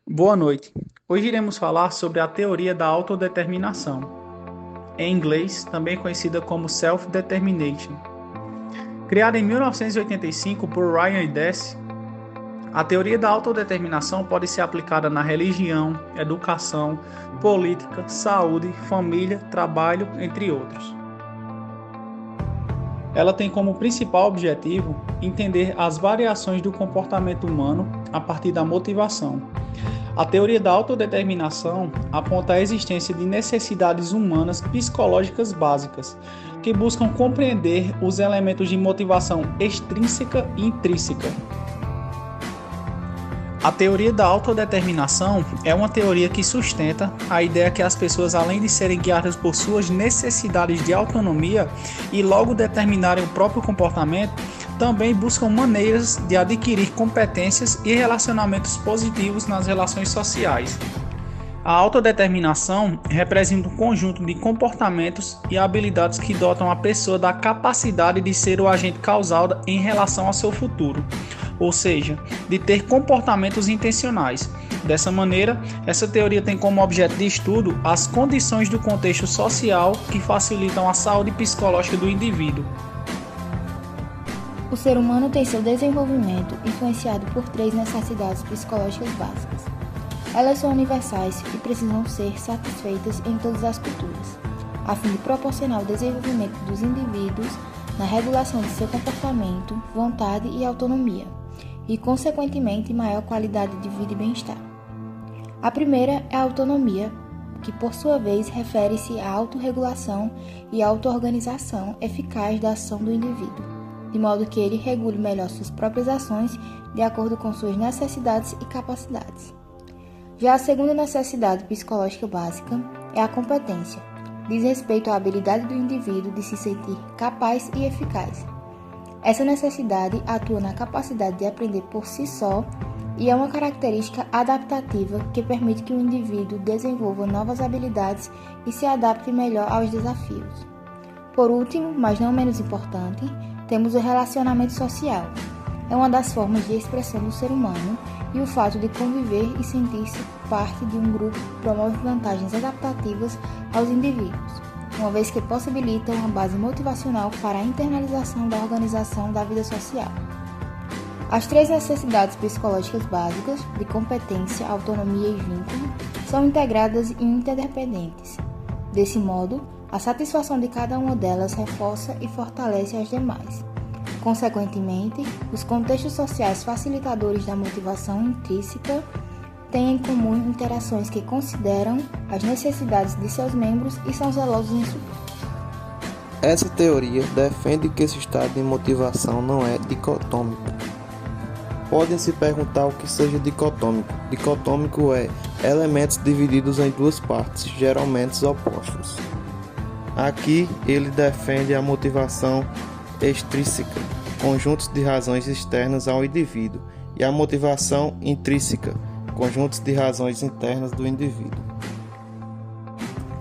Boa noite. Hoje iremos falar sobre a teoria da autodeterminação, em inglês também conhecida como Self-Determination. Criada em 1985 por Ryan Hess, a teoria da autodeterminação pode ser aplicada na religião, educação, política, saúde, família, trabalho, entre outros. Ela tem como principal objetivo entender as variações do comportamento humano a partir da motivação. A teoria da autodeterminação aponta a existência de necessidades humanas psicológicas básicas, que buscam compreender os elementos de motivação extrínseca e intrínseca. A teoria da autodeterminação é uma teoria que sustenta a ideia que as pessoas, além de serem guiadas por suas necessidades de autonomia e logo determinarem o próprio comportamento, também buscam maneiras de adquirir competências e relacionamentos positivos nas relações sociais. A autodeterminação representa um conjunto de comportamentos e habilidades que dotam a pessoa da capacidade de ser o agente causal em relação ao seu futuro, ou seja, de ter comportamentos intencionais. Dessa maneira, essa teoria tem como objeto de estudo as condições do contexto social que facilitam a saúde psicológica do indivíduo. O ser humano tem seu desenvolvimento influenciado por três necessidades psicológicas básicas. Elas são universais e precisam ser satisfeitas em todas as culturas, a fim de proporcionar o desenvolvimento dos indivíduos na regulação de seu comportamento, vontade e autonomia, e, consequentemente, maior qualidade de vida e bem-estar. A primeira é a autonomia, que, por sua vez, refere-se à autorregulação e auto-organização eficaz da ação do indivíduo, de modo que ele regule melhor suas próprias ações de acordo com suas necessidades e capacidades. Já a segunda necessidade psicológica básica é a competência. Diz respeito à habilidade do indivíduo de se sentir capaz e eficaz. Essa necessidade atua na capacidade de aprender por si só e é uma característica adaptativa que permite que o indivíduo desenvolva novas habilidades e se adapte melhor aos desafios. Por último, mas não menos importante, temos o relacionamento social. É uma das formas de expressão do ser humano e o fato de conviver e sentir-se parte de um grupo promove vantagens adaptativas aos indivíduos, uma vez que possibilita uma base motivacional para a internalização da organização da vida social. As três necessidades psicológicas básicas, de competência, autonomia e vínculo, são integradas e interdependentes. Desse modo, a satisfação de cada uma delas reforça e fortalece as demais. Consequentemente, os contextos sociais facilitadores da motivação intrínseca têm em comum interações que consideram as necessidades de seus membros e são zelosos em suprir. Essa teoria defende que esse estado de motivação não é dicotômico. Podem se perguntar o que seja dicotômico. Dicotômico é elementos divididos em duas partes, geralmente opostos. Aqui ele defende a motivação extrínseca, conjuntos de razões externas ao indivíduo, e a motivação intrínseca, conjuntos de razões internas do indivíduo.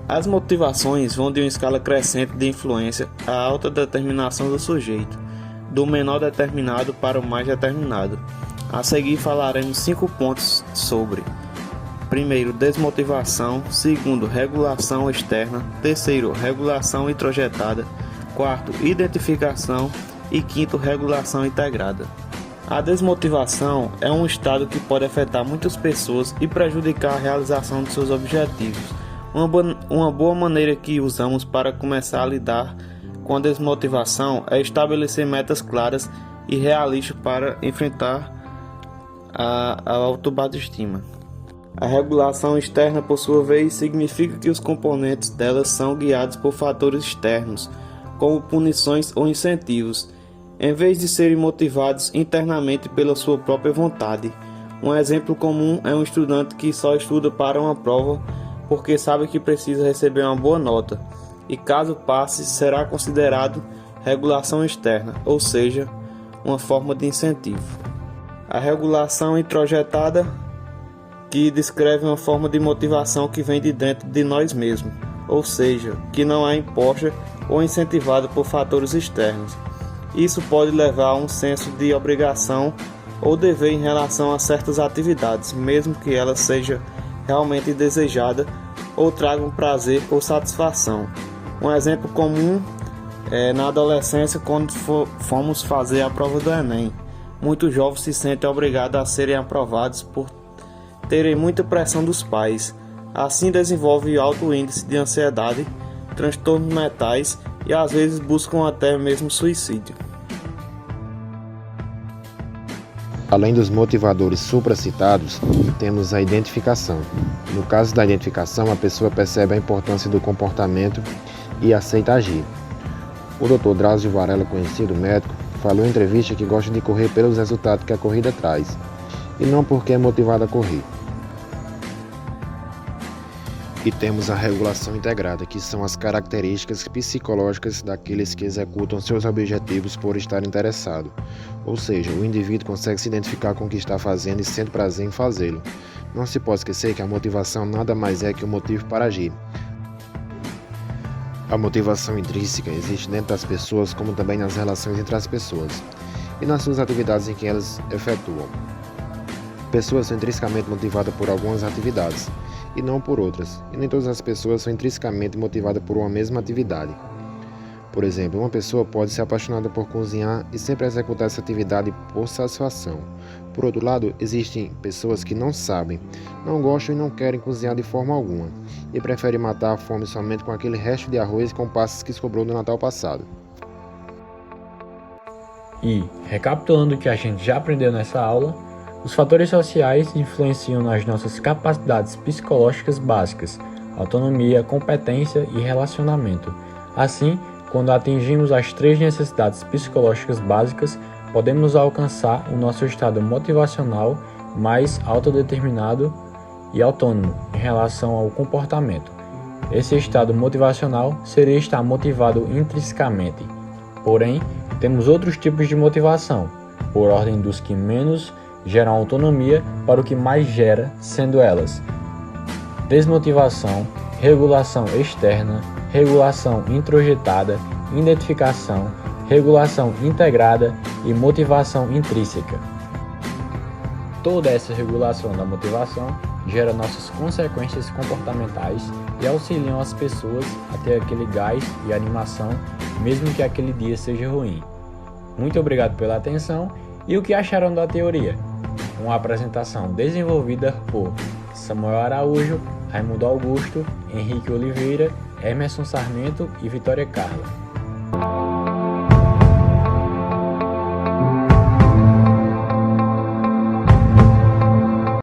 As motivações vão de uma escala crescente de influência à alta determinação do sujeito, do menor determinado para o mais determinado. A seguir falaremos 5 pontos sobre: primeiro, desmotivação; segundo, regulação externa; terceiro, regulação introjetada; quarto, identificação; e quinto, regulação integrada. A desmotivação é um estado que pode afetar muitas pessoas e prejudicar a realização de seus objetivos. Uma boa maneira que usamos para começar a lidar com a desmotivação é estabelecer metas claras e realistas para enfrentar a autoestima. A regulação externa, por sua vez, significa que os componentes delas são guiados por fatores externos, como punições ou incentivos, em vez de serem motivados internamente pela sua própria vontade. Um exemplo comum é um estudante que só estuda para uma prova porque sabe que precisa receber uma boa nota, e caso passe, será considerado regulação externa, ou seja, uma forma de incentivo. A regulação introjetada, que descreve uma forma de motivação que vem de dentro de nós mesmos, ou seja, que não é imposta ou incentivada por fatores externos. Isso pode levar a um senso de obrigação ou dever em relação a certas atividades, mesmo que ela seja realmente desejada ou traga um prazer ou satisfação. Um exemplo comum é na adolescência, quando fomos fazer a prova do Enem. Muitos jovens se sentem obrigados a serem aprovados por terem muita pressão dos pais. Assim desenvolve alto índice de ansiedade, transtornos mentais e às vezes buscam até mesmo suicídio. Além dos motivadores supracitados, temos a identificação. No caso da identificação, a pessoa percebe a importância do comportamento e aceita agir. O Dr. Drauzio Varela, conhecido médico, falou em entrevista que gosta de correr pelos resultados que a corrida traz, e não porque é motivado a correr. E temos a regulação integrada, que são as características psicológicas daqueles que executam seus objetivos por estar interessado. Ou seja, o indivíduo consegue se identificar com o que está fazendo e sente prazer em fazê-lo. Não se pode esquecer que a motivação nada mais é que o motivo para agir. A motivação intrínseca existe dentro das pessoas, como também nas relações entre as pessoas e nas suas atividades em que elas efetuam. Pessoas são intrinsecamente motivadas por algumas atividades e não por outras, e nem todas as pessoas são intrinsecamente motivadas por uma mesma atividade. Por exemplo, uma pessoa pode ser apaixonada por cozinhar e sempre executar essa atividade por satisfação. Por outro lado, existem pessoas que não sabem, não gostam e não querem cozinhar de forma alguma, e preferem matar a fome somente com aquele resto de arroz com passas que sobrou do Natal passado. E, recapitulando o que a gente já aprendeu nessa aula, os fatores sociais influenciam nas nossas capacidades psicológicas básicas, autonomia, competência e relacionamento. Assim, quando atingimos as 3 necessidades psicológicas básicas, podemos alcançar o nosso estado motivacional mais autodeterminado e autônomo em relação ao comportamento. Esse estado motivacional seria estar motivado intrinsecamente. Porém, temos outros tipos de motivação, por ordem dos que menos geram autonomia para o que mais gera, sendo elas desmotivação, regulação externa, regulação introjetada, identificação, regulação integrada e motivação intrínseca. Toda essa regulação da motivação gera nossas consequências comportamentais e auxiliam as pessoas a ter aquele gás e animação, mesmo que aquele dia seja ruim. Muito obrigado pela atenção e o que acharam da teoria? Uma apresentação desenvolvida por Samuel Araújo, Raimundo Augusto, Henrique Oliveira, Emerson Sarmento e Vitória Carla.